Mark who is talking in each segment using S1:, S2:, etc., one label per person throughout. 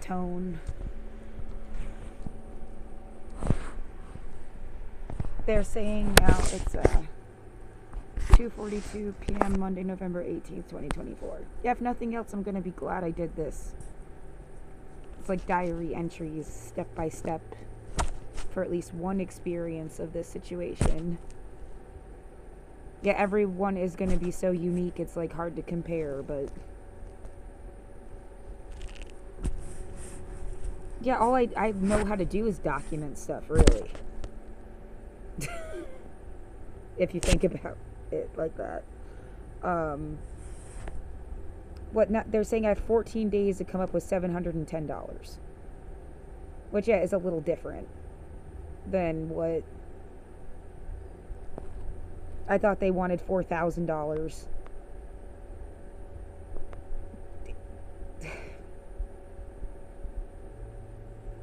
S1: tone. They're saying now it's 2:42 p.m. Monday, November 18th, 2024. Yeah, if nothing else, I'm going to be glad I did this. It's like diary entries, step by step, for at least one experience of this situation. Yeah, everyone is going to be so unique, it's like hard to compare, but... Yeah, all I know how to do is document stuff, really. If you think about it like that. They're saying I have 14 days to come up with $710. Which, yeah, is a little different than what... I thought they wanted $4,000.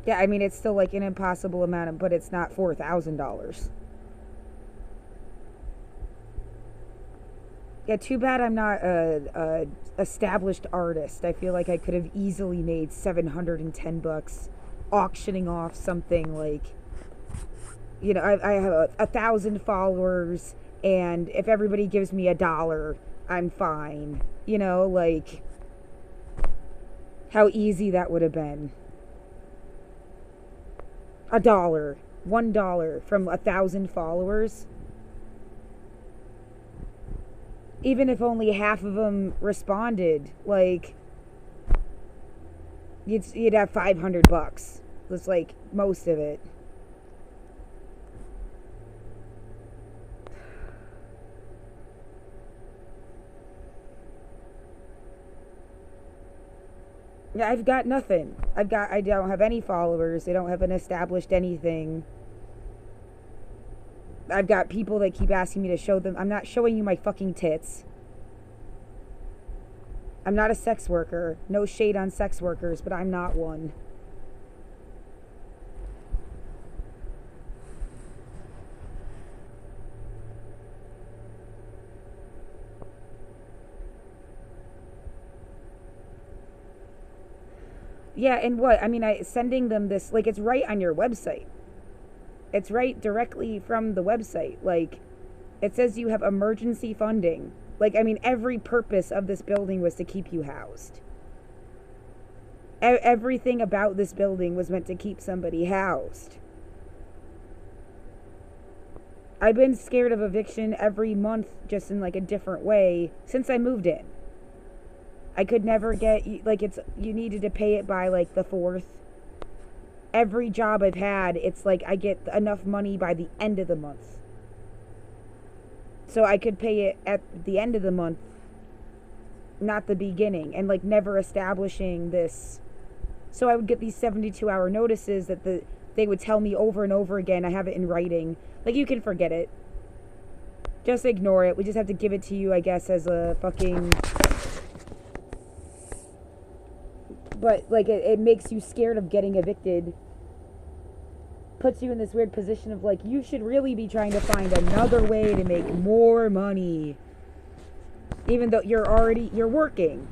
S1: Yeah, I mean, it's still like an impossible amount, but it's not $4,000. Yeah, too bad I'm not a established artist. I feel like I could have easily made $710 auctioning off something like, you know, I have 1,000 followers, and if everybody gives me $1, I'm fine. You know, like, how easy that would have been. $1 from 1,000 followers. Even if only half of them responded, like, you'd have $500. That's like most of it. Yeah, I've got nothing. I don't have any followers. I don't have an established anything. I've got people that keep asking me to show them. I'm not showing you my fucking tits. I'm not a sex worker. No shade on sex workers, but I'm not one. Yeah, and what? I mean, sending them this, like, it's right on your website. It's right directly from the website. Like, it says you have emergency funding. Like, I mean, every purpose of this building was to keep you housed. Everything about this building was meant to keep somebody housed. I've been scared of eviction every month, just in, like, a different way, since I moved in. I could never get, like, you needed to pay it by, like, the 4th. Every job I've had, it's like I get enough money by the end of the month. So I could pay it at the end of the month, not the beginning, and like never establishing this. So I would get these 72-hour notices that they would tell me over and over again. I have it in writing. Like, you can forget it. Just ignore it. We just have to give it to you, I guess, as a fucking... But, like, it makes you scared of getting evicted. Puts you in this weird position of, like, you should really be trying to find another way to make more money. Even though you're working.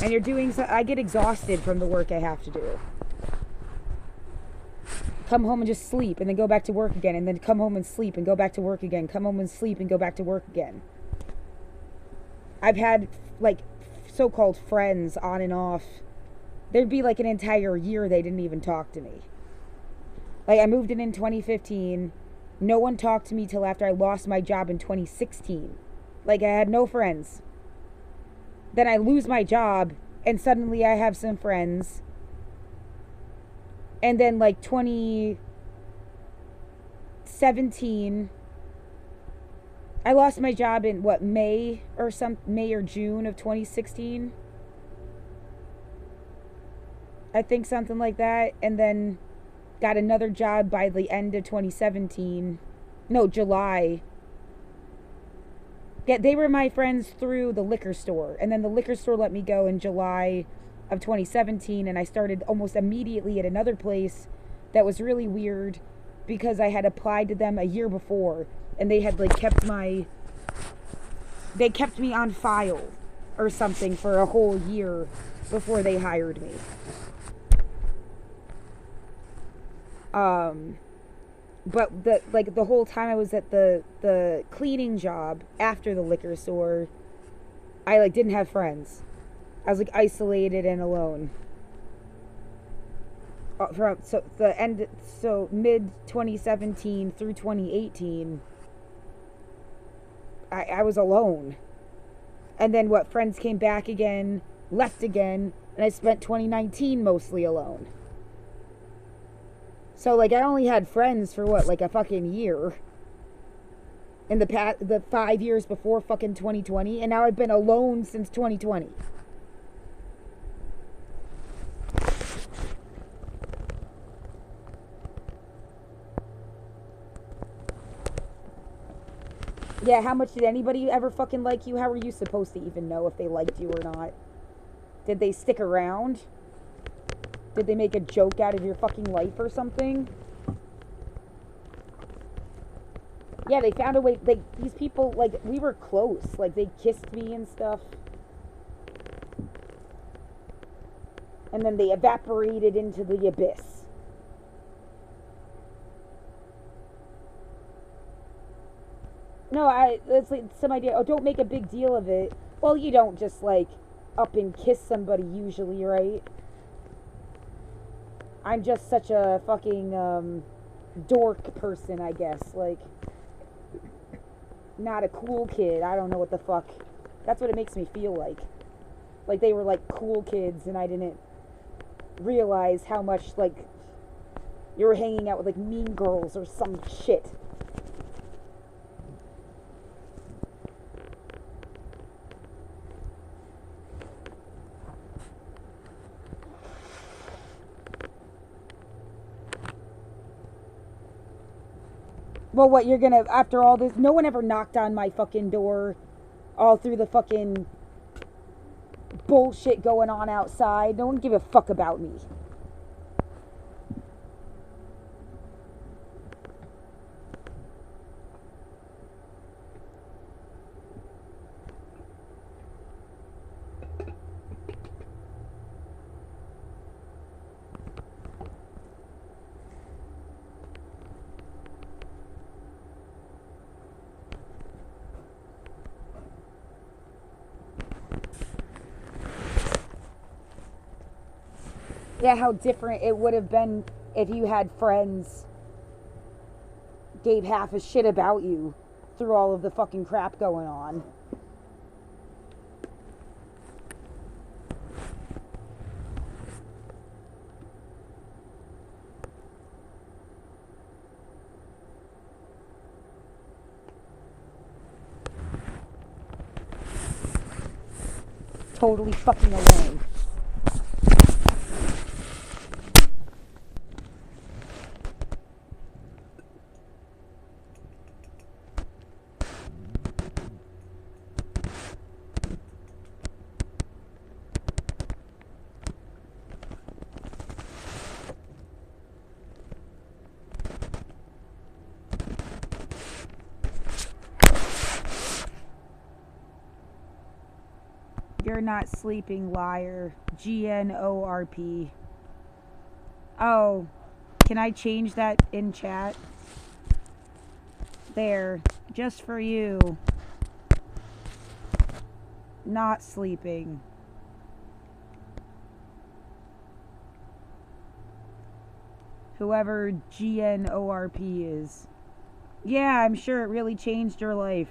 S1: And you're doing so... I get exhausted from the work I have to do. Come home and just sleep, and then go back to work again, and then come home and sleep, and go back to work again. Come home and sleep, and go back to work again. I've had, like, so-called friends on and off. There'd be like an entire year they didn't even talk to me. Like, I moved in 2015. No one talked to me till after I lost my job in 2016. Like, I had no friends. Then I lose my job, and suddenly I have some friends. And then, like, 2017, I lost my job in, May or June of 2016? I think something like that. And then got another job by the end of 2017. No, July. Yeah, they were my friends through the liquor store. And then the liquor store let me go in July of 2017. And I started almost immediately at another place that was really weird because I had applied to them a year before. And they had, like, they kept me on file or something for a whole year before they hired me. Um, but the whole time I was at the cleaning job after the liquor store, I like didn't have friends. I was like isolated and alone. From mid 2017 through 2018, I was alone. And then what? Friends came back again, left again, and I spent 2019 mostly alone. So like I only had friends for what, like a fucking year. In the 5 years before fucking 2020, and now I've been alone since 2020. Yeah, how much did anybody ever fucking like you? How were you supposed to even know if they liked you or not? Did they stick around? Did they make a joke out of your fucking life or something? Yeah, they found a way. Like, these people, like, we were close. Like, they kissed me and stuff. And then they evaporated into the abyss. No, it's like some idea. Oh, don't make a big deal of it. Well, you don't just, like, up and kiss somebody usually, right? I'm just such a fucking, dork person, I guess. Like, not a cool kid. I don't know what the fuck. That's what it makes me feel like. Like they were like cool kids and I didn't realize how much like you were hanging out with like mean girls or some shit. Well, what, you're gonna, after all this, no one ever knocked on my fucking door all through the fucking bullshit going on outside. No one give a fuck about me. Yeah, how different it would have been if you had friends gave half a shit about you through all of the fucking crap going on. Totally fucking alone. You're not sleeping, liar. GNORP. Oh, can I change that in chat? There, just for you. Not sleeping. Whoever GNORP is. Yeah, I'm sure it really changed your life.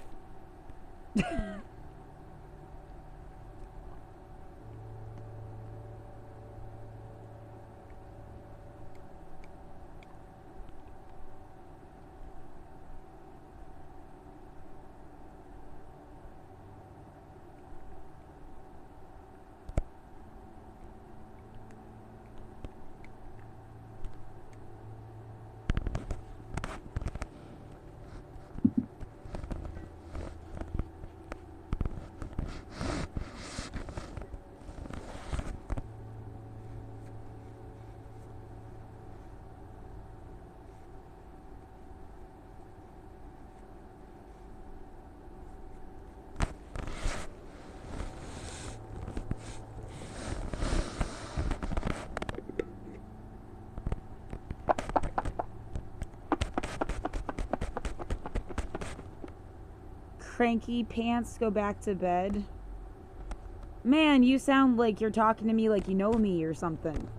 S1: Cranky pants, go back to bed. Man, you sound like you're talking to me like you know me or something.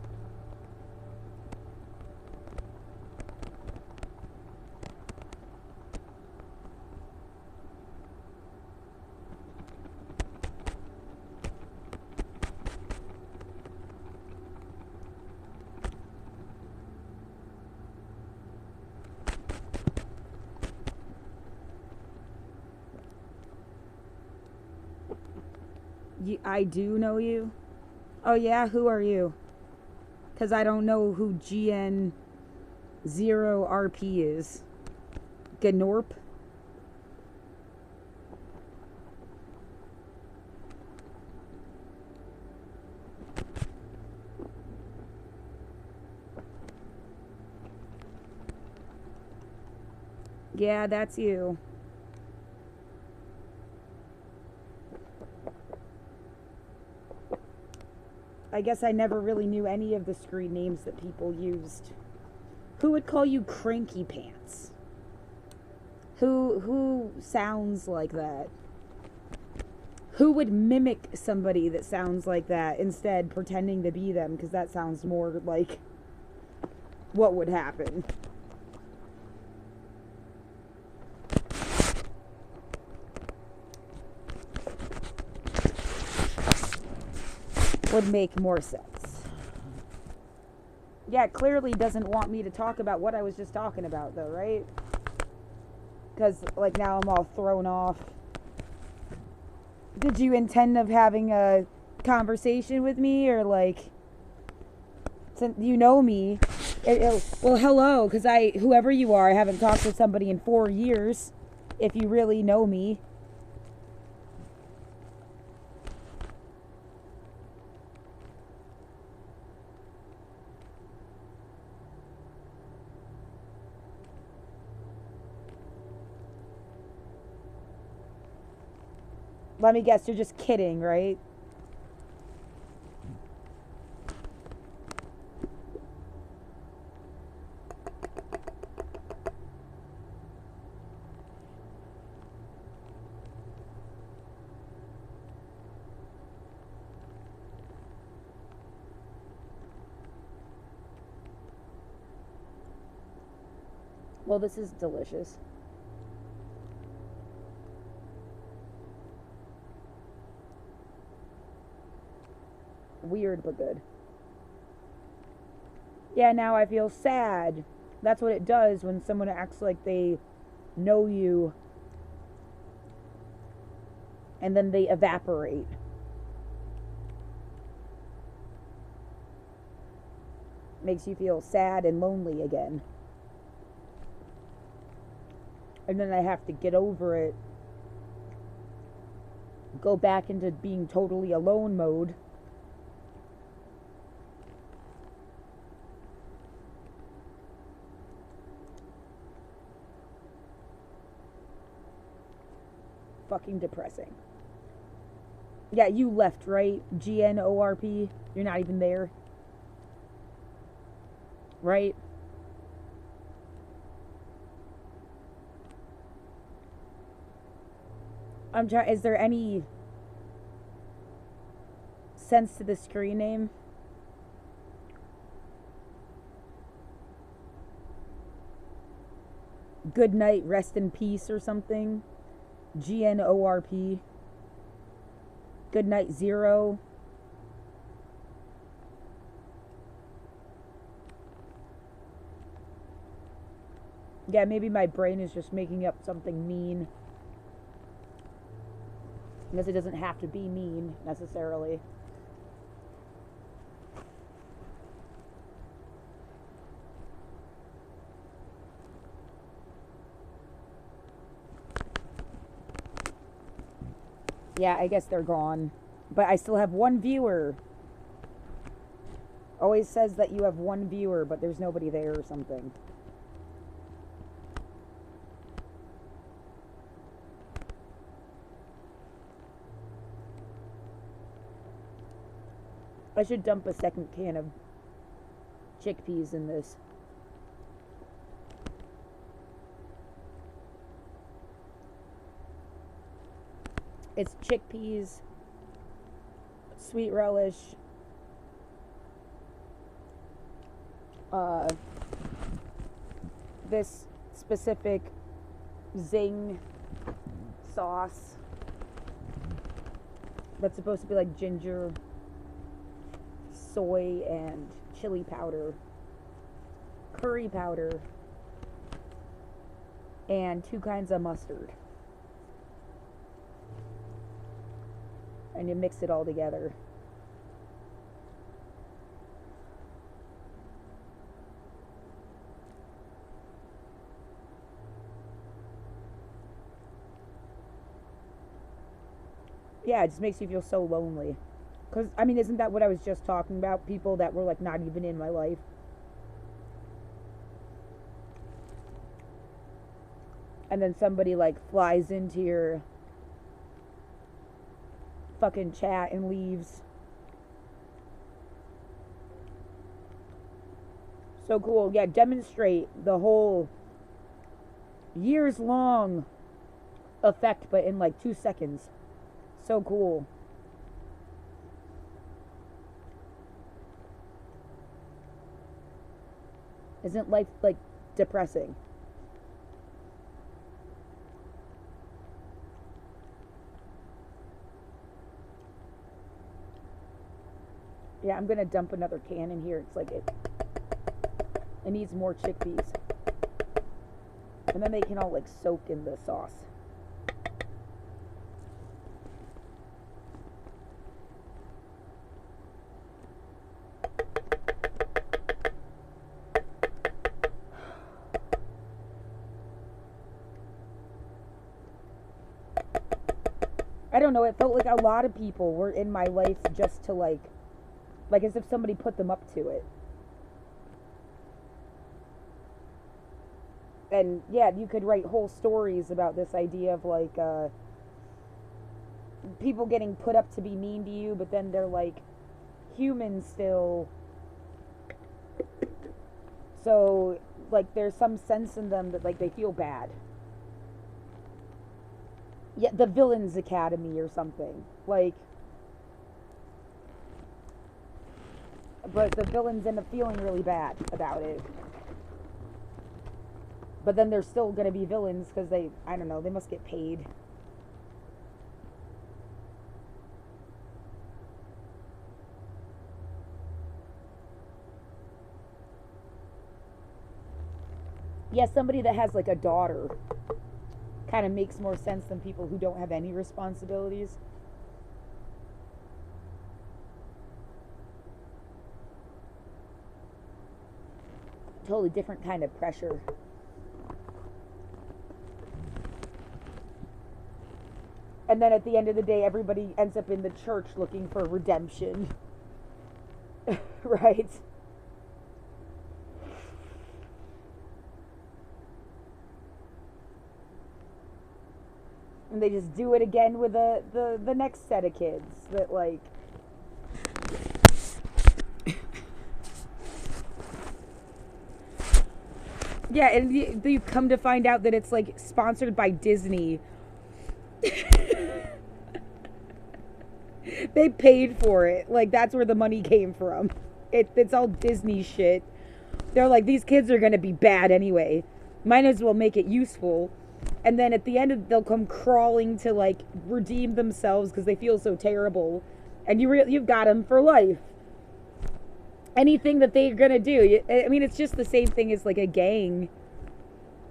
S1: I do know you? Oh yeah, who are you? Because I don't know who GN0RP is. Gnorp? Yeah, that's you. I guess I never really knew any of the screen names that people used. Who would call you Cranky Pants? Who sounds like that? Who would mimic somebody that sounds like that instead pretending to be them? Because that sounds more like what would happen. Would make more sense. Yeah, it clearly doesn't want me to talk about what I was just talking about, though, right? Because, like, now I'm all thrown off. Did you intend of having a conversation with me, or, like, since you know me, well, hello, because whoever you are, I haven't talked to somebody in 4 years, if you really know me. Let me guess, you're just kidding, right? Well, this is delicious. Weird, but good. Yeah, now I feel sad. That's what it does when someone acts like they know you and then they evaporate. Makes you feel sad and lonely again. And then I have to get over it. Go back into being totally alone mode. Fucking depressing. Yeah, you left, right? GNORP. You're not even there. Right? I'm trying. Is there any sense to the screen name? Good night, rest in peace, or something. GNORP. Good night, zero. Yeah, maybe my brain is just making up something mean. Because it doesn't have to be mean, necessarily. Yeah, I guess they're gone. But I still have one viewer. Always says that you have one viewer, but there's nobody there or something. I should dump a second can of chickpeas in this. It's chickpeas, sweet relish, this specific zing sauce that's supposed to be like ginger, soy, and chili powder, curry powder, and 2 kinds of mustard. And you mix it all together. Yeah, it just makes you feel so lonely. Because, I mean, isn't that what I was just talking about? People that were, like, not even in my life. And then somebody, like, flies into your fucking chat and leaves. So cool. Yeah, demonstrate the whole years long effect, but in, like, 2 seconds. So cool. Isn't life, like, depressing? Yeah, I'm gonna dump another can in here. It's like it needs more chickpeas. And then they can all, like, soak in the sauce. I don't know, it felt like a lot of people were in my life just to, like as if somebody put them up to it. And yeah, you could write whole stories about this idea of, like, people getting put up to be mean to you, but then they're, like, human still. So, like, there's some sense in them that, like, they feel bad. Yeah, the Villains Academy or something. Like, but the villains end up feeling really bad about it. But then they're still gonna be villains because they, I don't know, they must get paid. Yeah, somebody that has, like, a daughter kind of makes more sense than people who don't have any responsibilities. Totally different kind of pressure. And then at the end of the day, everybody ends up in the church looking for redemption. Right? And they just do it again with the next set of kids that, like, yeah, and you come to find out that it's, like, sponsored by Disney. They paid for it. Like, that's where the money came from. It's all Disney shit. They're like, these kids are gonna be bad anyway. Might as well make it useful. And then at the end, they'll come crawling to, like, redeem themselves because they feel so terrible. And you've got them for life. Anything that they're gonna do. I mean, it's just the same thing as, like, a gang.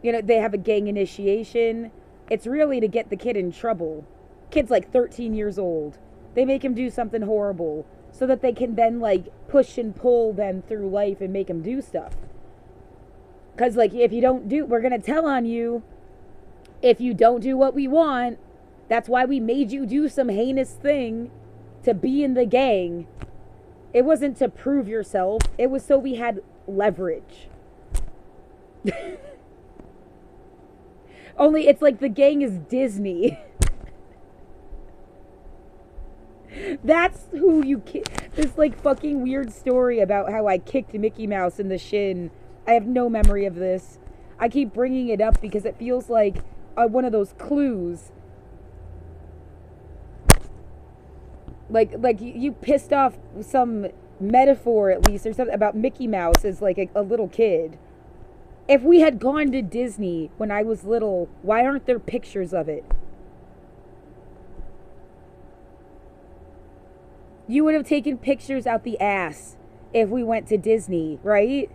S1: You know, they have a gang initiation. It's really to get the kid in trouble. Kid's, like, 13 years old. They make him do something horrible so that they can then, like, push and pull them through life and make them do stuff. Because, like, if you don't do, we're gonna tell on you. If you don't do what we want, that's why we made you do some heinous thing to be in the gang. It wasn't to prove yourself. It was so we had leverage. Only it's like the gang is Disney. That's who you this, like, fucking weird story about how I kicked Mickey Mouse in the shin. I have no memory of this. I keep bringing it up because it feels like one of those clues. Like you pissed off some metaphor at least or something about Mickey Mouse as like a little kid. If we had gone to Disney when I was little, why aren't there pictures of it? You would have taken pictures out the ass if we went to Disney, right?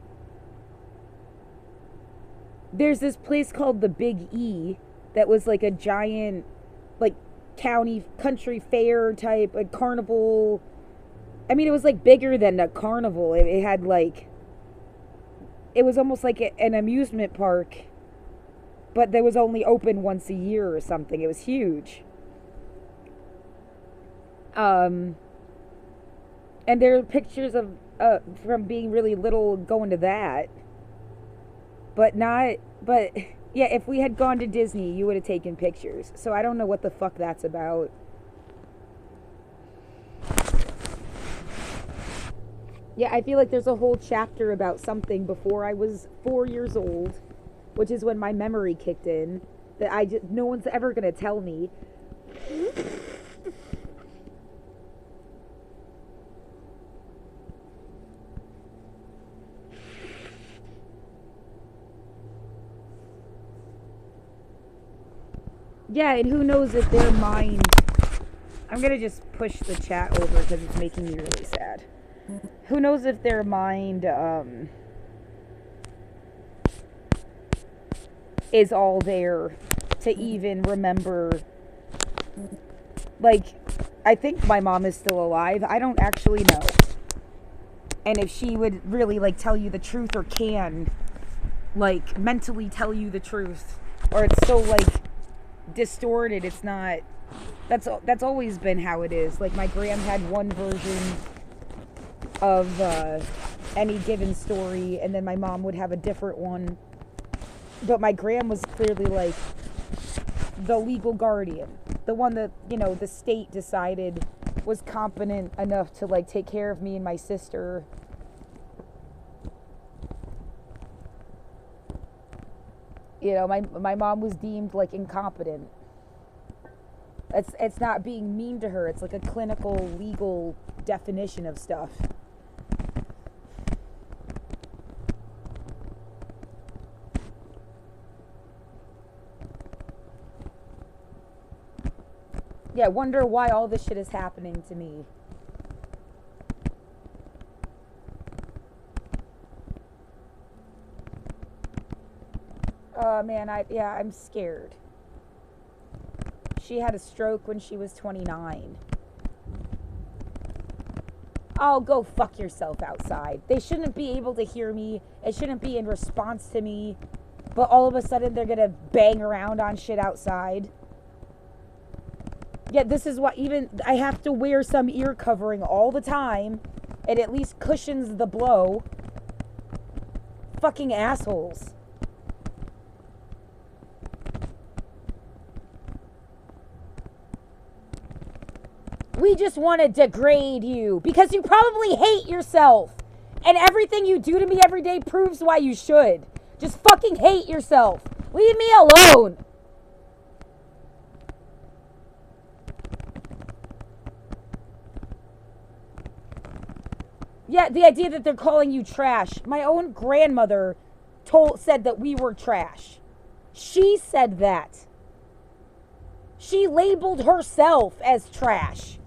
S1: There's this place called the Big E that was like a giant, like, county country fair type, a carnival. I mean, it was like bigger than a carnival. It had like, it was almost like an amusement park, but that was only open once a year or something. It was huge. Um, and there are pictures of from being really little going to that, but not. But yeah, if we had gone to Disney, you would have taken pictures. So I don't know what the fuck that's about. Yeah, I feel like there's a whole chapter about something before I was 4 years old, which is when my memory kicked in, that I just, no one's ever gonna tell me. Yeah, and who knows if their mind. I'm gonna just push the chat over because it's making me really sad. Who knows if their mind is all there to even remember. Like, I think my mom is still alive. I don't actually know. And if she would really like tell you the truth, or can like mentally tell you the truth, or it's so like distorted, it's not. That's always been how it is. Like, my gram had one version of any given story, and then my mom would have a different one. But my gram was clearly like the legal guardian, the one that, you know, the state decided was competent enough to like take care of me and my sister. You know, my mom was deemed like incompetent. It's not being mean to her. It's like a clinical, legal definition of stuff. Yeah, wonder why all this shit is happening to me. Man, I'm scared. She had a stroke when she was 29. Oh, go fuck yourself outside. They shouldn't be able to hear me. It shouldn't be in response to me. But all of a sudden, they're gonna bang around on shit outside. Yeah, this is why even I have to wear some ear covering all the time. It at least cushions the blow. Fucking assholes. We just want to degrade you because you probably hate yourself. And everything you do to me every day proves why you should. Just fucking hate yourself. Leave me alone. Yeah, the idea that they're calling you trash. My own grandmother said that we were trash. She said that. She labeled herself as trash.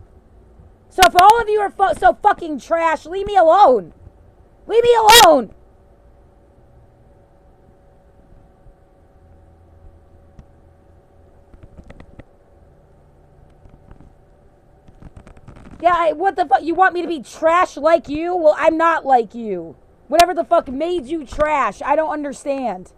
S1: So if all of you are so fucking trash, leave me alone. Leave me alone. Yeah, what the fuck? You want me to be trash like you? Well, I'm not like you. Whatever the fuck made you trash, I don't understand.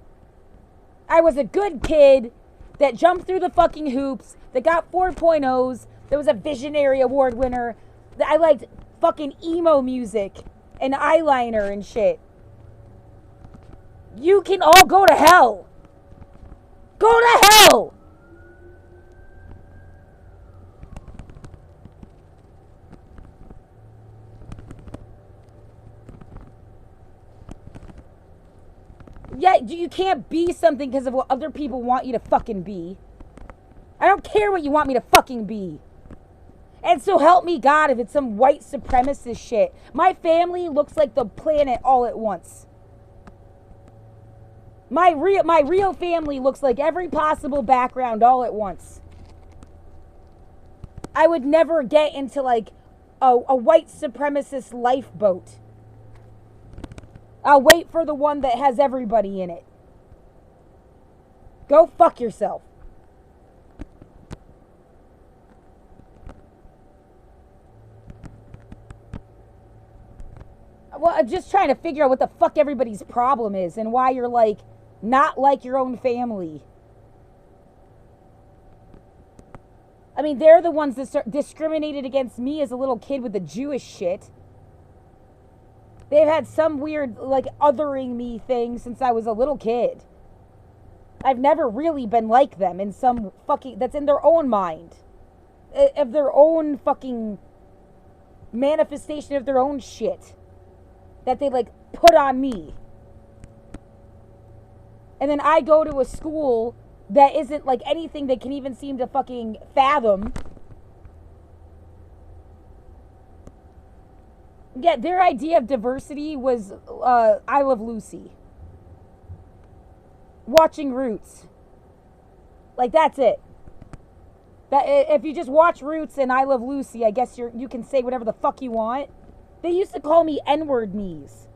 S1: I was a good kid that jumped through the fucking hoops, that got 4.0s, that was a Visionary Award winner, that I liked fucking emo music and eyeliner and shit. You can all go to hell. Go to hell! Yeah, you can't be something because of what other people want you to fucking be. I don't care what you want me to fucking be. And so help me God if it's some white supremacist shit. My family looks like the planet all at once. My real family looks like every possible background all at once. I would never get into like a white supremacist lifeboat. I'll wait for the one that has everybody in it. Go fuck yourself. Well, I'm just trying to figure out what the fuck everybody's problem is and why you're like not like your own family. I mean, they're the ones that discriminated against me as a little kid with the Jewish shit. They've had some weird, like, othering me thing since I was a little kid. I've never really been like them in some fucking... That's in their own mind. Of their own fucking manifestation of their own shit. That they, like, put on me. And then I go to a school that isn't, like, anything they can even seem to fucking fathom. Yeah, their idea of diversity was I Love Lucy. Watching Roots. Like, that's it. That if you just watch Roots and I Love Lucy, I guess you can say whatever the fuck you want. They used to call me N-word knees.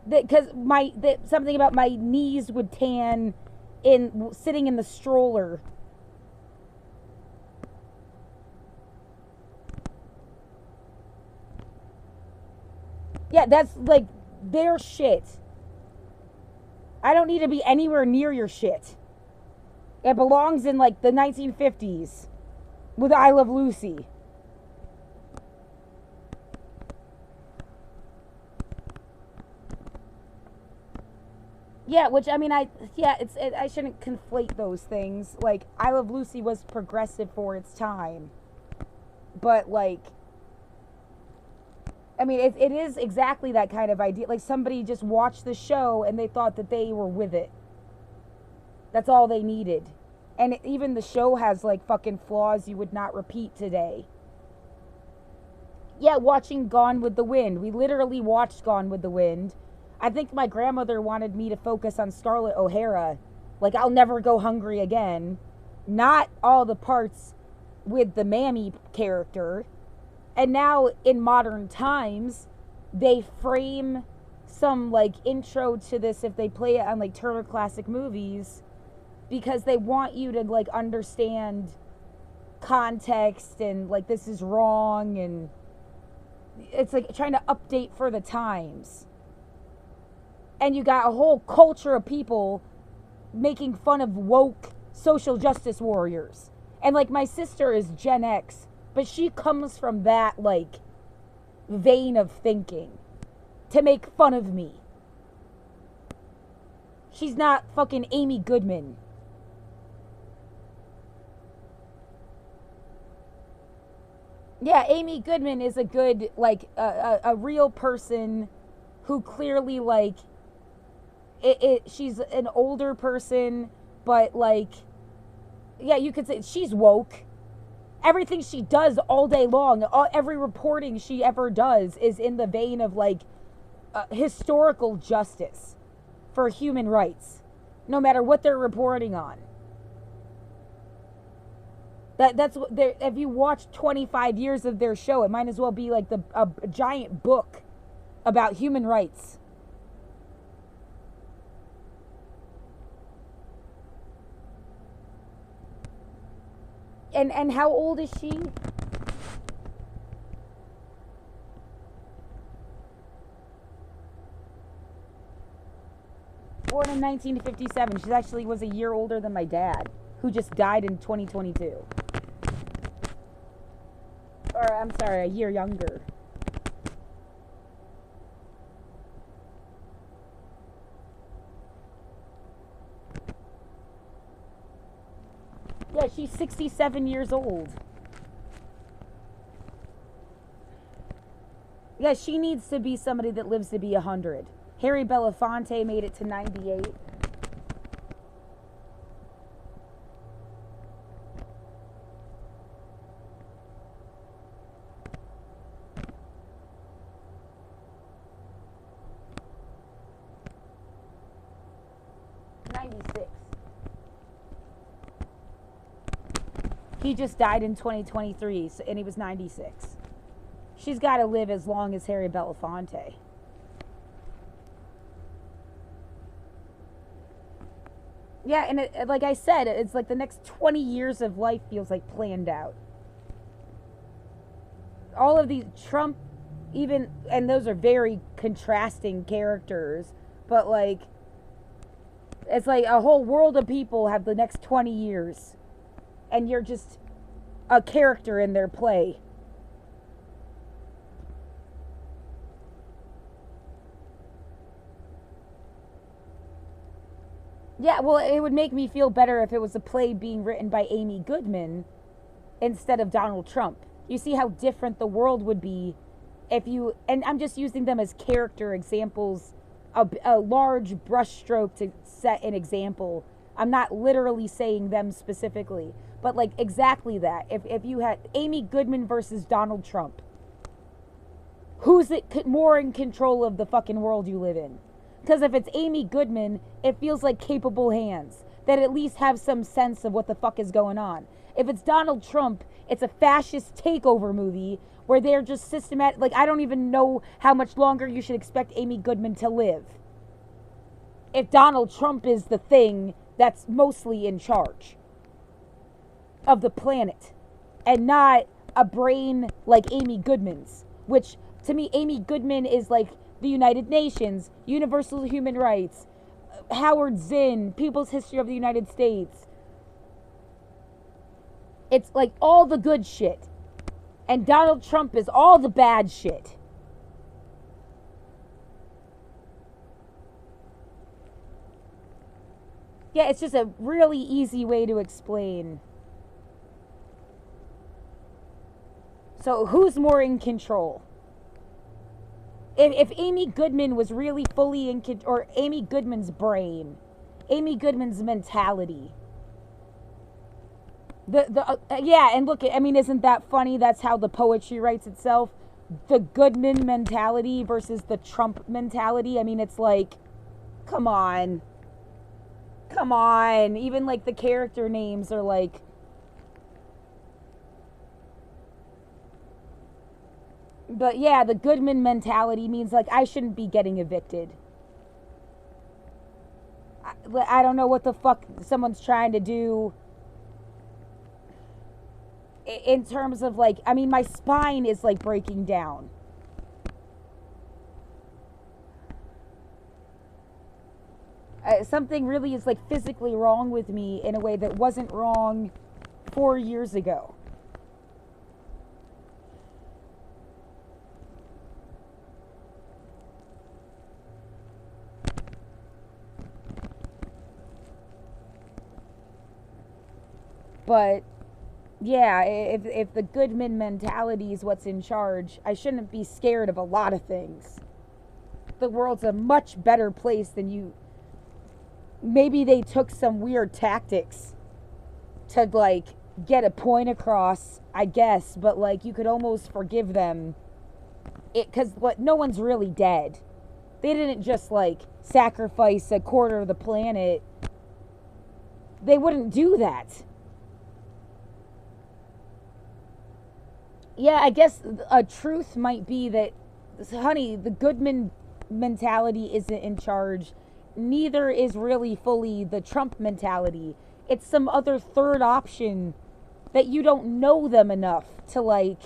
S1: Because something about my knees would tan in sitting in the stroller. Yeah, that's like their shit. I don't need to be anywhere near your shit. It belongs in like the 1950s with I Love Lucy. Yeah, which I mean, I shouldn't conflate those things. Like, I Love Lucy was progressive for its time, but like, I mean, it is exactly that kind of idea. Like, somebody just watched the show and they thought that they were with it. That's all they needed. And even the show has like fucking flaws you would not repeat today. Yeah, watching Gone with the Wind. We literally watched Gone with the Wind. I think my grandmother wanted me to focus on Scarlett O'Hara. Like, I'll never go hungry again. Not all the parts with the Mammy character. And now, in modern times, they frame some, like, intro to this if they play it on, like, Turner Classic Movies. Because they want you to, like, understand context and, like, this is wrong. And it's, like, trying to update for the times. And you got a whole culture of people making fun of woke social justice warriors. And, like, my sister is Gen X, but she comes from that, like, vein of thinking to make fun of me. She's not fucking Amy Goodman. Yeah, Amy Goodman is a good, like, a real person who clearly, like, she's an older person, but, like, yeah, you could say she's woke. Everything she does all day long, every reporting she ever does is in the vein of, like, historical justice for human rights, no matter what they're reporting on. That's what if you watch 25 years of their show, it might as well be like a giant book about human rights. And how old is she? Born in 1957. She actually was a year older than my dad, who just died in 2022. Or, I'm sorry, a year younger. Yeah, she's 67 years old. Yeah, she needs to be somebody that lives to be 100. Harry Belafonte made it to 98. 96. He just died in 2023, and he was 96. She's got to live as long as Harry Belafonte. Yeah, and like I said, it's like the next 20 years of life feels like planned out. All of these Trump, even, and those are very contrasting characters, but like, it's like a whole world of people have the next 20 years, and you're just a character in their play. Yeah, well, it would make me feel better if it was a play being written by Amy Goodman instead of Donald Trump. You see how different the world would be if you, and I'm just using them as character examples, a large brushstroke to set an example. I'm not literally saying them specifically, but like exactly that. If you had Amy Goodman versus Donald Trump, who's it more in control of the fucking world you live in? Because if it's Amy Goodman, it feels like capable hands that at least have some sense of what the fuck is going on. If it's Donald Trump, it's a fascist takeover movie where they're just systematic. Like, I don't even know how much longer you should expect Amy Goodman to live. If Donald Trump is the thing that's mostly in charge of the planet and not a brain like Amy Goodman's, which to me, Amy Goodman is like the United Nations, universal human rights, Howard Zinn, People's History of the United States. It's like all the good shit. And Donald Trump is all the bad shit. Yeah, it's just a really easy way to explain. So who's more in control? If Amy Goodman was really fully in control, or Amy Goodman's brain, Amy Goodman's mentality. Yeah, and look, I mean, isn't that funny? That's how the poetry writes itself. The Goodman mentality versus the Trump mentality. I mean, it's like, come on. Come on. Even like the character names are like, but yeah, the Goodman mentality means like I shouldn't be getting evicted. I don't know what the fuck someone's trying to do in terms of like, I mean, my spine is like breaking down. Something really is like physically wrong with me in a way that wasn't wrong 4 years ago. But yeah, if the Goodman mentality is what's in charge, I shouldn't be scared of a lot of things. The world's a much better place than you. Maybe they took some weird tactics to like get a point across, I guess, but like you could almost forgive them. Because no one's really dead. They didn't just like sacrifice a quarter of the planet. They wouldn't do that. Yeah, I guess a truth might be that, honey, the Goodman mentality isn't in charge. Neither is really fully the Trump mentality. It's some other third option that you don't know them enough to like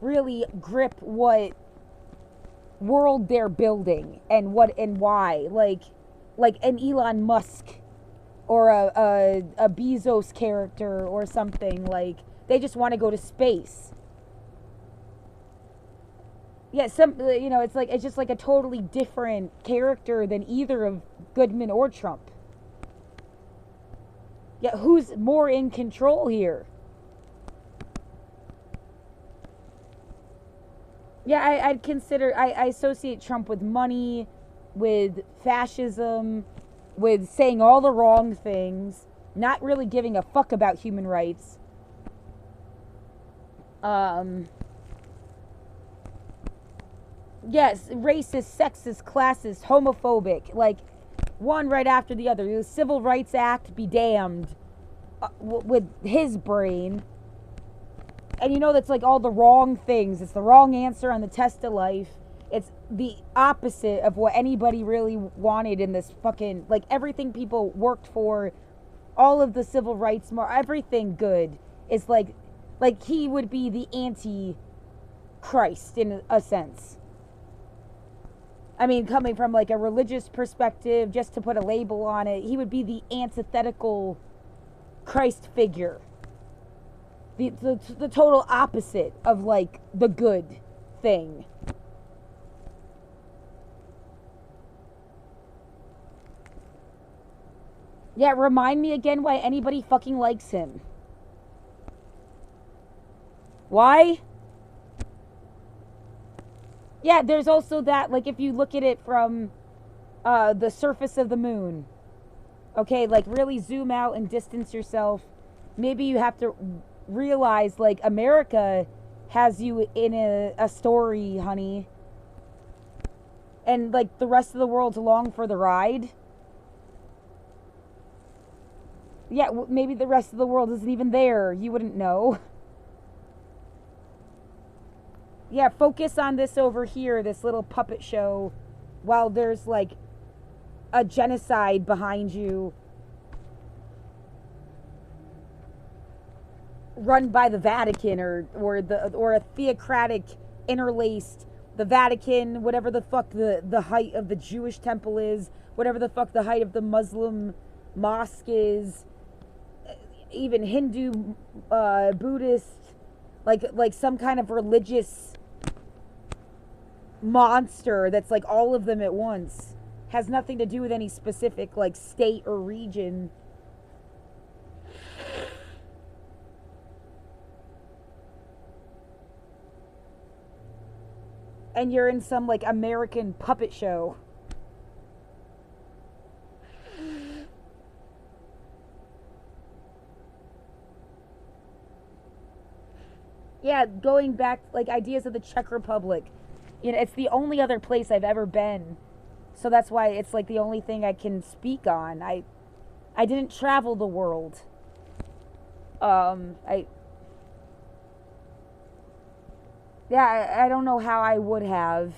S1: really grip what world they're building and what and why. Like an Elon Musk or a Bezos character or something. Like they just want to go to space. Yeah, it's just like a totally different character than either of Goodman or Trump. Yeah, who's more in control here? Yeah, I associate Trump with money, with fascism, with saying all the wrong things, not really giving a fuck about human rights. Yes, racist, sexist, classist, homophobic. Like, one right after the other. The Civil Rights Act, be damned, with his brain. And you know that's like all the wrong things. It's the wrong answer on the test of life. It's the opposite of what anybody really wanted in this fucking, like, everything people worked for, all of the civil rights, everything good is like he would be the anti-Christ in a sense. I mean, coming from like a religious perspective, just to put a label on it, he would be the antithetical Christ figure. The total opposite of like the good thing. Yeah, remind me again why anybody fucking likes him. Why? Yeah, there's also that, like, if you look at it from the surface of the moon, okay, like, really zoom out and distance yourself. Maybe you have to realize, like, America has you in a story, honey. And, like, the rest of the world's along for the ride. Yeah, maybe the rest of the world isn't even there. You wouldn't know. Yeah, focus on this over here, this little puppet show, while there's, like, a genocide behind you. Run by the Vatican or a theocratic interlaced, the Vatican, whatever the fuck the height of the Jewish temple is, whatever the fuck the height of the Muslim mosque is, even Hindu, Buddhist, like some kind of religious monster that's like all of them at once. Has nothing to do with any specific like state or region. And you're in some like American puppet show. Yeah, going back, like, ideas of the Czech Republic. You know, it's the only other place I've ever been. So that's why it's, like, the only thing I can speak on. I didn't travel the world. I don't know how I would have.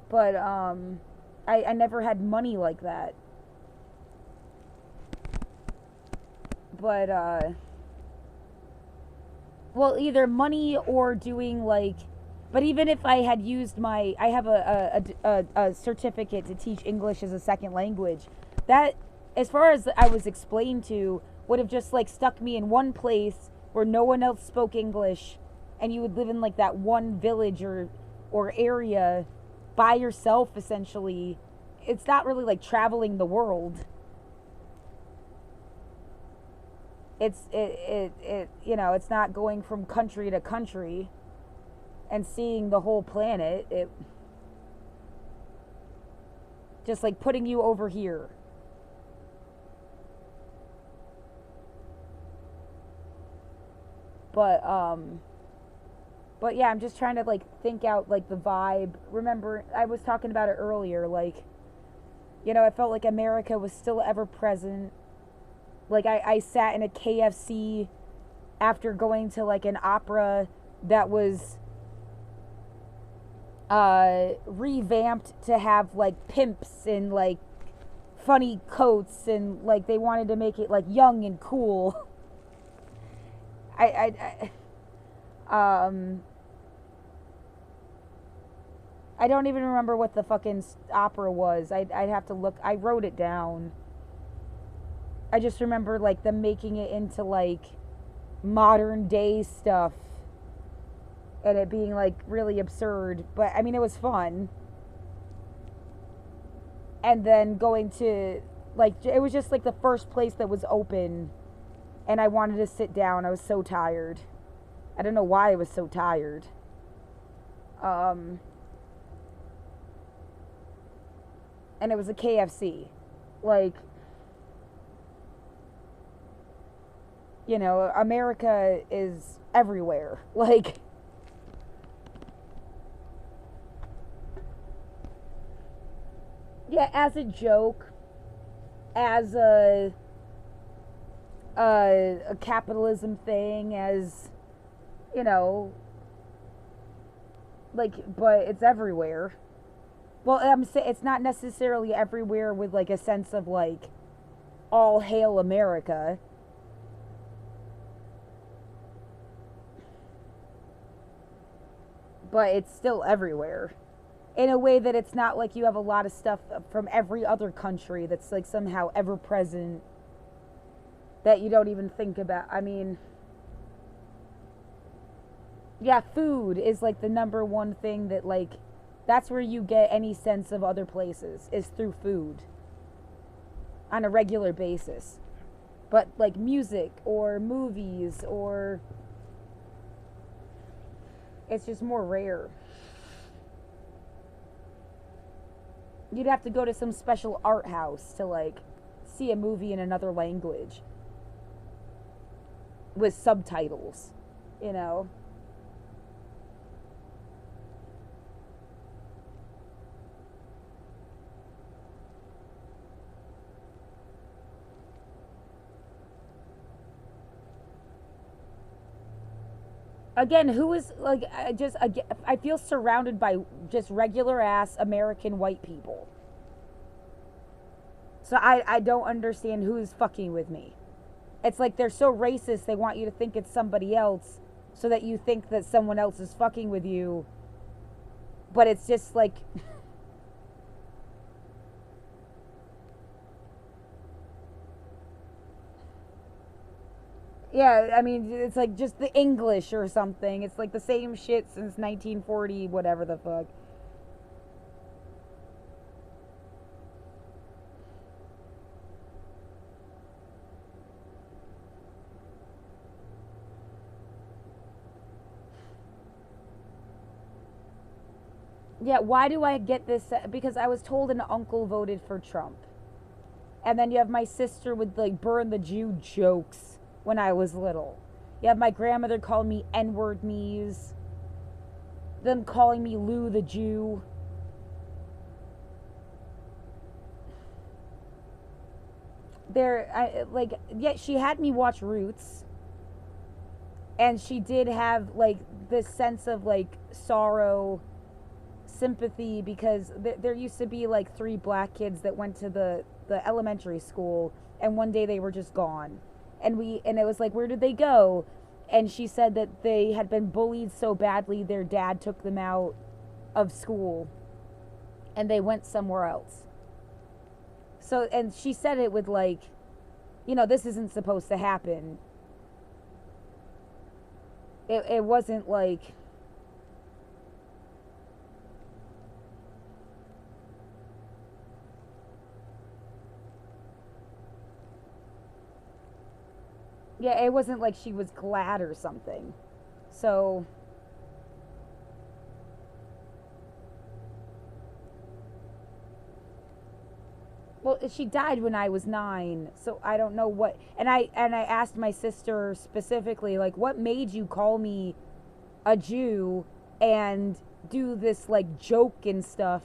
S1: But, I never had money like that. But, well, either money or doing like, but even if I had used I have a certificate to teach English as a second language, that, as far as I was explained to, would have just like stuck me in one place where no one else spoke English, and you would live in like that one village or area by yourself essentially. It's not really like traveling the world. It you know, it's not going from country to country and seeing the whole planet. It just like putting you over here. But yeah, I'm just trying to like think out like the vibe. Remember, I was talking about it earlier, like, you know, I felt like America was still ever present. Like, I sat in a KFC after going to, like, an opera that was revamped to have, like, pimps and, like, funny coats, and, like, they wanted to make it, like, young and cool. I don't even remember what the fucking opera was. I'd have to look. I wrote it down. I just remember, like, them making it into, like, modern day stuff. And it being, like, really absurd. But, I mean, it was fun. And then going to, like, it was just, like, the first place that was open. And I wanted to sit down. I was so tired. I don't know why I was so tired. And it was a KFC. Like, you know, America is everywhere. Like, Yeah, as a joke, as a capitalism thing, as, you know, like, but it's everywhere. Well, I'm saying it's not necessarily everywhere with like a sense of like all hail America, but it's still everywhere in a way that it's not like you have a lot of stuff from every other country that's like somehow ever present that you don't even think about. I mean, yeah, food is like the number one thing that like that's where you get any sense of other places is through food on a regular basis. But like music or movies or it's just more rare. You'd have to go to some special art house to like see a movie in another language with subtitles, you know. Again, who is like I feel surrounded by just regular ass American white people. So I don't understand who's fucking with me. It's like they're so racist they want you to think it's somebody else so that you think that someone else is fucking with you. But it's just like yeah, I mean it's like just the English or something. It's like the same shit since 1940 whatever the fuck. Yeah, why do I get this? Because I was told an uncle voted for Trump. And then you have my sister with like burn the Jew jokes when I was little. You have my grandmother calling me N-word knees. Them calling me Lou the Jew. Yeah, she had me watch Roots. And she did have like this sense of like sorrow, sympathy, because there used to be like three black kids that went to the elementary school, and one day they were just gone, and it was like, where did they go? And she said that they had been bullied so badly their dad took them out of school and they went somewhere else. So, and she said it with like, this isn't supposed to happen. It wasn't like, yeah, it wasn't like she was glad or something. So, well, she died when I was 9, so I don't know what. And I asked my sister specifically, like, what made you call me a Jew and do this like joke and stuff?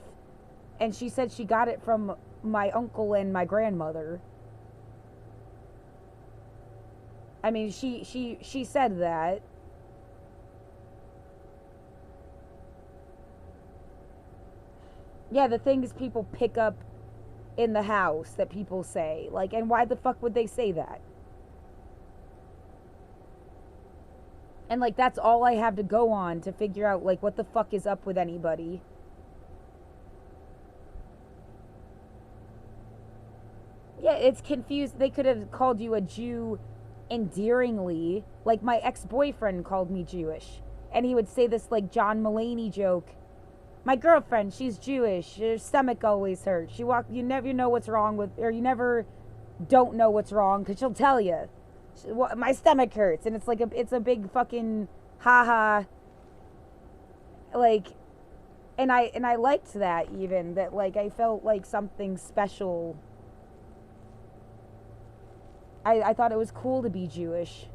S1: And she said she got it from my uncle and my grandmother. I mean, she said that. Yeah, the things people pick up in the house that people say, like, and why the fuck would they say that? And like that's all I have to go on to figure out like what the fuck is up with anybody. Yeah, it's confused. They could have called you a Jew endearingly, like my ex-boyfriend called me Jewish, and he would say this like John Mulaney joke. My girlfriend, she's Jewish. Her stomach always hurts. You never know what's wrong with, or you never don't know what's wrong because she'll tell you. My stomach hurts, and it's a big fucking haha. Like, and I liked that, even that, like, I felt like something special. I thought it was cool to be Jewish.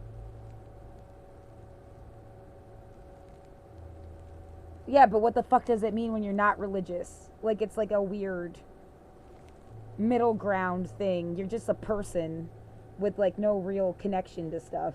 S1: Yeah, but what the fuck does it mean when you're not religious? Like, it's like a weird. middle ground thing. You're just a person with like no real connection to stuff.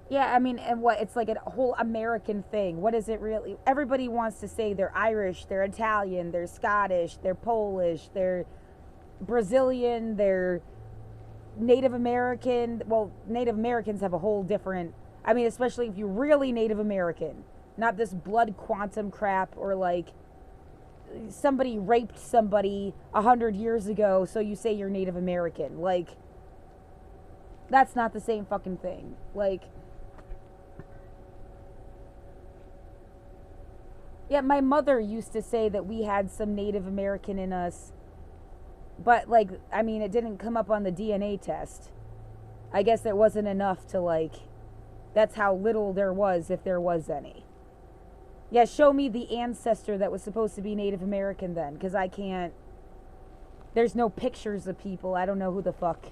S1: Yeah, I mean, and what, it's like a whole American thing. What is it really? Everybody wants to say they're Irish, they're Italian, they're Scottish, they're Polish, they're Brazilian, they're Native American. Well, Native Americans have a whole different, I mean, especially if you're really Native American, not this blood quantum crap, or like somebody raped somebody 100 years ago, so you say you're Native American. Like, that's not the same fucking thing. Like, yeah, my mother used to say that we had some Native American in us, but like, I mean, it didn't come up on the DNA test. I guess it wasn't enough to like, that's how little there was, if there was any. Yeah, show me the ancestor that was supposed to be Native American then, because I can't. There's no pictures of people. I don't know who the fuck.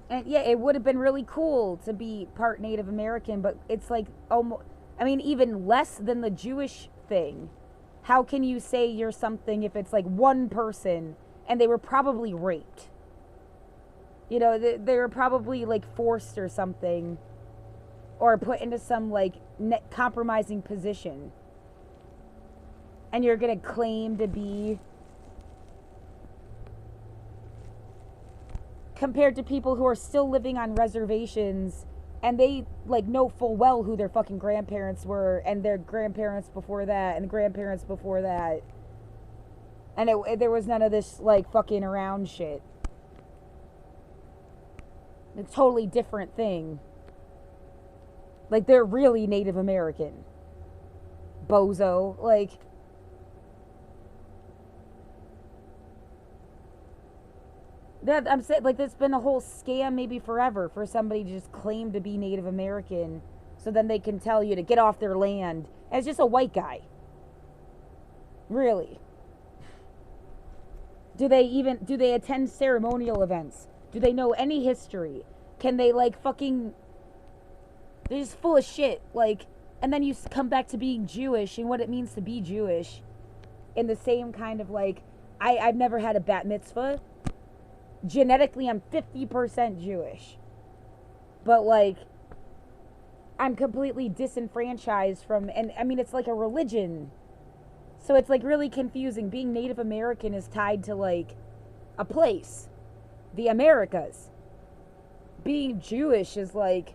S1: And yeah, it would have been really cool to be part Native American, but it's like almost, I mean, even less than the Jewish thing. How can you say you're something if it's like one person and they were probably raped? You know, they were probably like forced or something, or put into some like compromising position. And you're going to claim to be, compared to people who are still living on reservations, and they like know full well who their fucking grandparents were, and their grandparents before that, and the grandparents before that. And there was none of this like fucking around shit. It's a totally different thing. Like, they're really Native American. Bozo. Like, that, I'm saying, like, there's been a whole scam maybe forever for somebody to just claim to be Native American, so then they can tell you to get off their land. And it's just a white guy. Really. Do they attend ceremonial events? Do they know any history? Can they like fucking, they're just full of shit. Like, and then you come back to being Jewish and what it means to be Jewish in the same kind of like, I've never had a bat mitzvah. Genetically, I'm 50% Jewish. But like, I'm completely disenfranchised from, and I mean, it's like a religion. So it's like really confusing. Being Native American is tied to like a place, the Americas. Being Jewish is like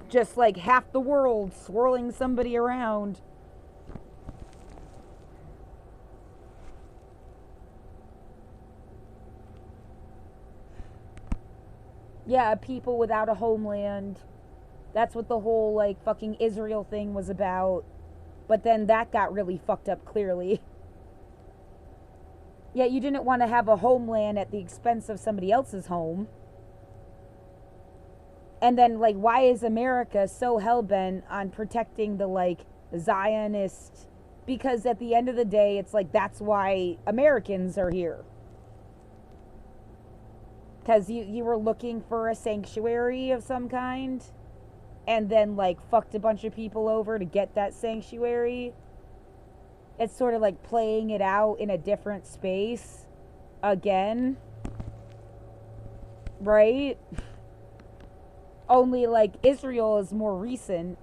S1: just like half the world swirling somebody around. Yeah, people without a homeland. That's what the whole like fucking Israel thing was about. But then that got really fucked up clearly. Yeah, you didn't want to have a homeland at the expense of somebody else's home. And then, like, why is America so hell-bent on protecting the, like, Zionist? Because at the end of the day, it's like, that's why Americans are here. Because you were looking for a sanctuary of some kind, and then, like, fucked a bunch of people over to get that sanctuary. It's sort of like playing it out in a different space again. Right? Only like Israel is more recent.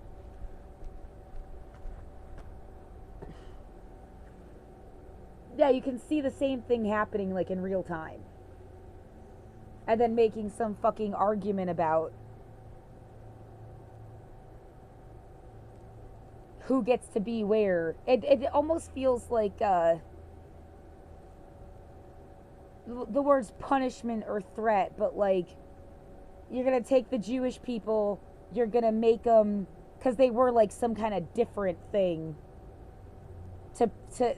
S1: Yeah, you can see the same thing happening like in real time. And then making some fucking argument about who gets to be where. It almost feels like the words punishment or threat, but like, you're gonna take the Jewish people, you're gonna make them, because they were like some kind of different thing to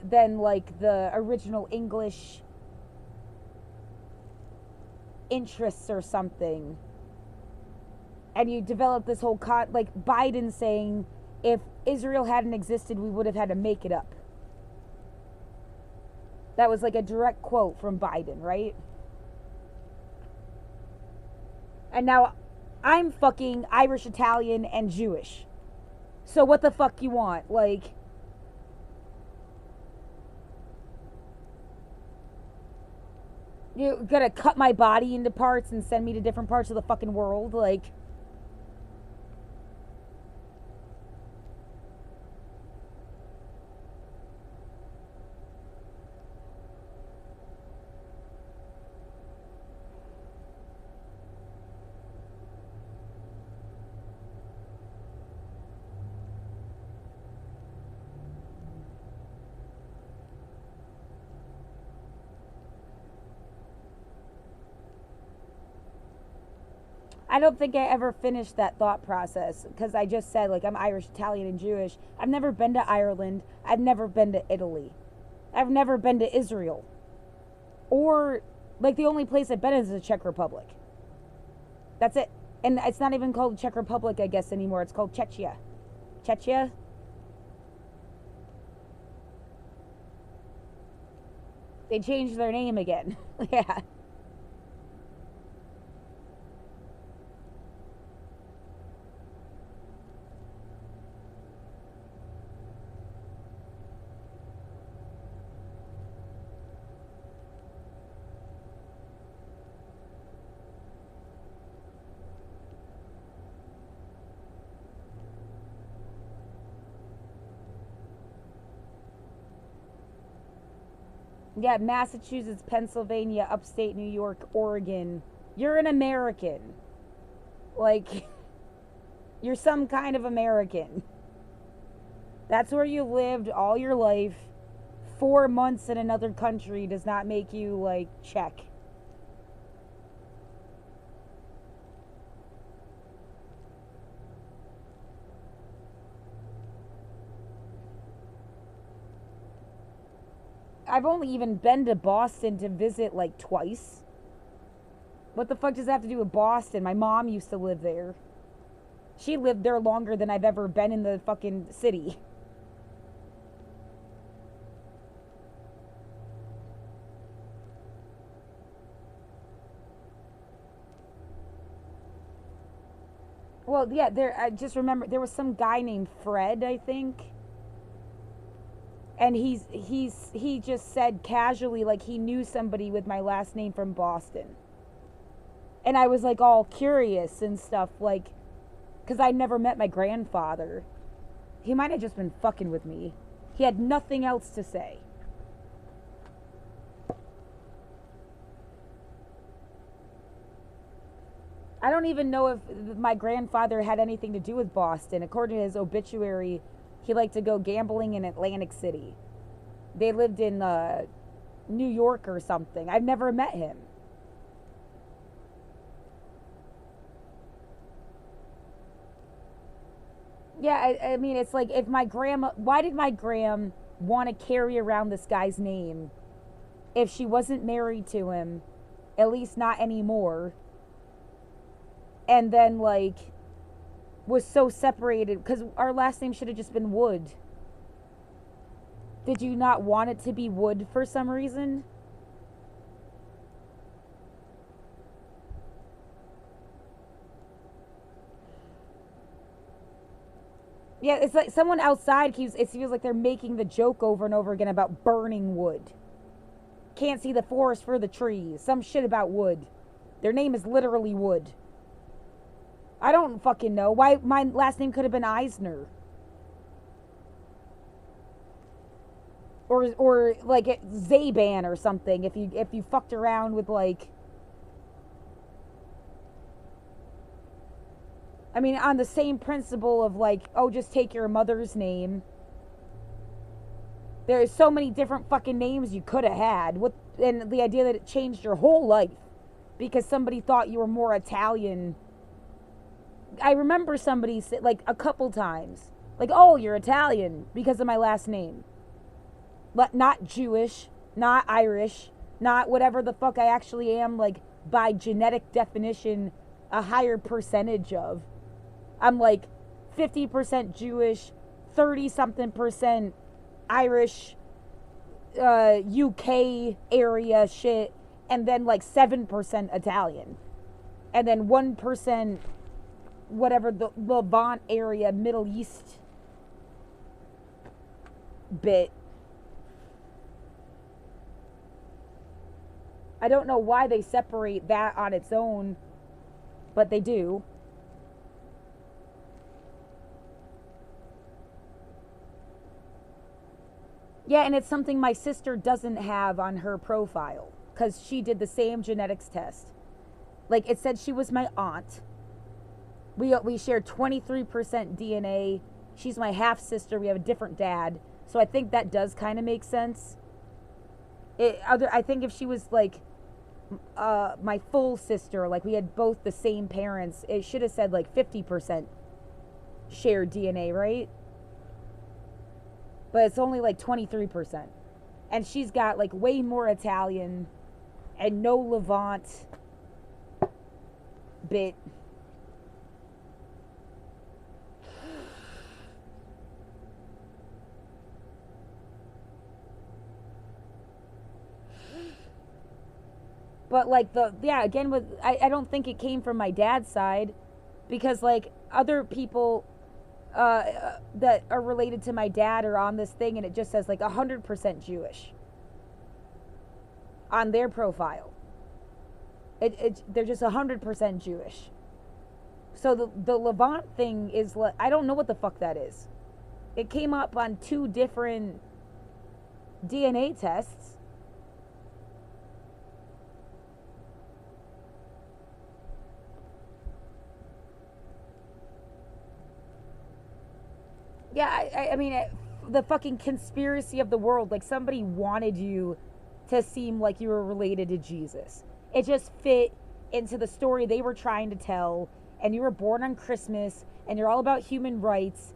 S1: than like the original English interests or something. And you develop this whole like Biden saying if Israel hadn't existed, we would have had to make it up. That was like a direct quote from Biden, right? And now I'm fucking Irish, Italian, and Jewish. So what the fuck you want? Like, you're gonna cut my body into parts and send me to different parts of the fucking world? Like, I don't think I ever finished that thought process because I just said, like, I'm Irish, Italian, and Jewish. I've never been to Ireland. I've never been to Italy. I've never been to Israel. Or, like, the only place I've been is the Czech Republic. That's it. And it's not even called Czech Republic, I guess, anymore. It's called Czechia. Czechia? They changed their name again. Yeah. Yeah, Massachusetts, Pennsylvania, upstate New York, Oregon. You're an American. Like, you're some kind of American. That's where you lived all your life. 4 months in another country does not make you, like, Czech. I've only even been to Boston to visit, like, twice. What the fuck does that have to do with Boston? My mom used to live there. She lived there longer than I've ever been in the fucking city. Well, yeah, I just remember there was some guy named Fred, I think. And he just said casually, like, he knew somebody with my last name from Boston. And I was, like, all curious and stuff, like, because I never met my grandfather. He might have just been fucking with me. He had nothing else to say. I don't even know if my grandfather had anything to do with Boston. According to his obituary, he liked to go gambling in Atlantic City. They lived in New York or something. I've never met him. Yeah, I mean, it's like if my grandma. Why did my gram want to carry around this guy's name if she wasn't married to him? At least not anymore. And then, like, was so separated because our last name should have just been Wood. Did you not want it to be Wood for some reason? Yeah, it's like someone outside it feels like they're making the joke over and over again about burning wood. Can't see the forest for the trees. Some shit about wood. Their name is literally Wood. I don't fucking know. Why my last name could have been Eisner. Or like Zaban or something if you fucked around with, like, I mean, on the same principle of, like, oh, just take your mother's name. There's so many different fucking names you could have had. And the idea that it changed your whole life because somebody thought you were more Italian. I remember somebody say, like, a couple times, like, oh, you're Italian because of my last name. But not Jewish, not Irish, not whatever the fuck I actually am, like, by genetic definition, a higher percentage of. I'm like 50% Jewish, 30 something percent Irish, UK area shit, and then like 7% Italian. And then 1%, whatever, the Levant area, Middle East bit. I don't know why they separate that on its own, but they do. Yeah, and it's something my sister doesn't have on her profile because she did the same genetics test. Like, it said she was my aunt. We share 23% DNA. She's my half sister. We have a different dad. So I think that does kind of make sense. I think if she was like my full sister, like we had both the same parents, it should have said like 50% shared DNA, right? But it's only like 23%. And she's got like way more Italian and no Levant bit. But like again, with I don't think it came from my dad's side, because like other people that are related to my dad are on this thing, and it just says like 100% Jewish on their profile. They're just 100% Jewish. So the Levant thing is like, I don't know what the fuck that is. It came up on 2 different DNA tests. Yeah, I mean, the fucking conspiracy of the world. Like, somebody wanted you to seem like you were related to Jesus. It just fit into the story they were trying to tell. And you were born on Christmas, and you're all about human rights.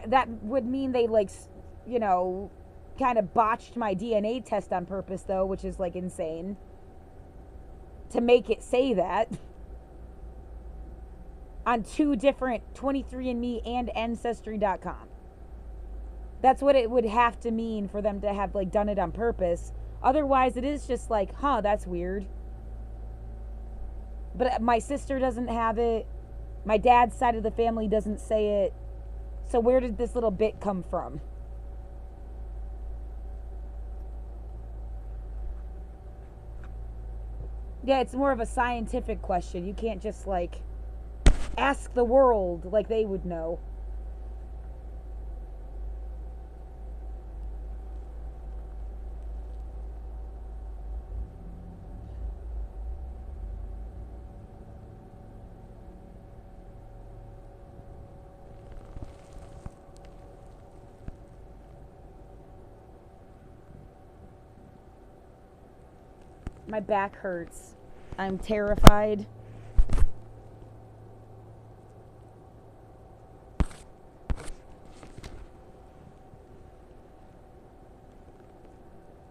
S1: That would mean they, like, you know, kind of botched my DNA test on purpose, though, which is like insane to make it say that on 2 different 23andMe and Ancestry.com. That's what it would have to mean for them to have like done it on purpose. Otherwise, it is just like, huh, that's weird. But my sister doesn't have it. My dad's side of the family doesn't say it. So where did this little bit come from? Yeah, it's more of a scientific question. You can't just like ask the world like they would know. My back hurts. I'm terrified.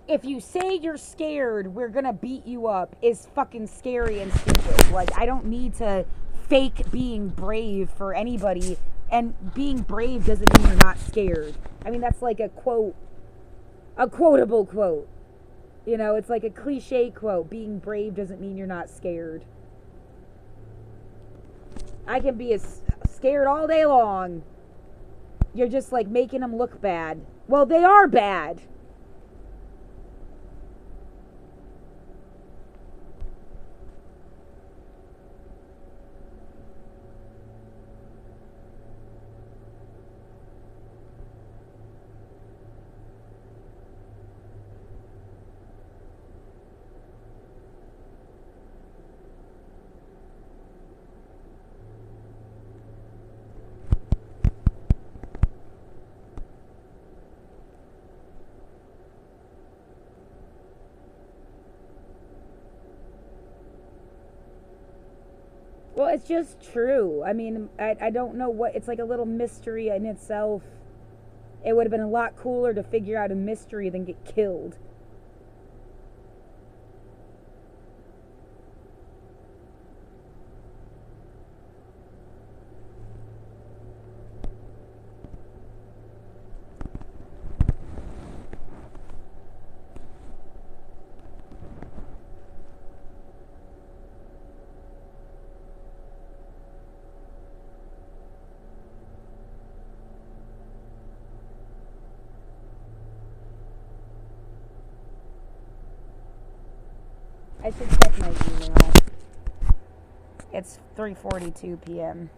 S1: If you say you're scared, we're gonna beat you up is fucking scary and stupid. Like, I don't need to fake being brave for anybody. And being brave doesn't mean you're not scared. I mean, that's like a quote, a quotable quote. You know, it's like a cliche quote. Being brave doesn't mean you're not scared. I can be as scared all day long. You're just like making them look bad. Well, they are bad. Well, it's just true. I mean, I don't know what, it's like a little mystery in itself. It would have been a lot cooler to figure out a mystery than get killed. I should check my email. It's 3:42 p.m.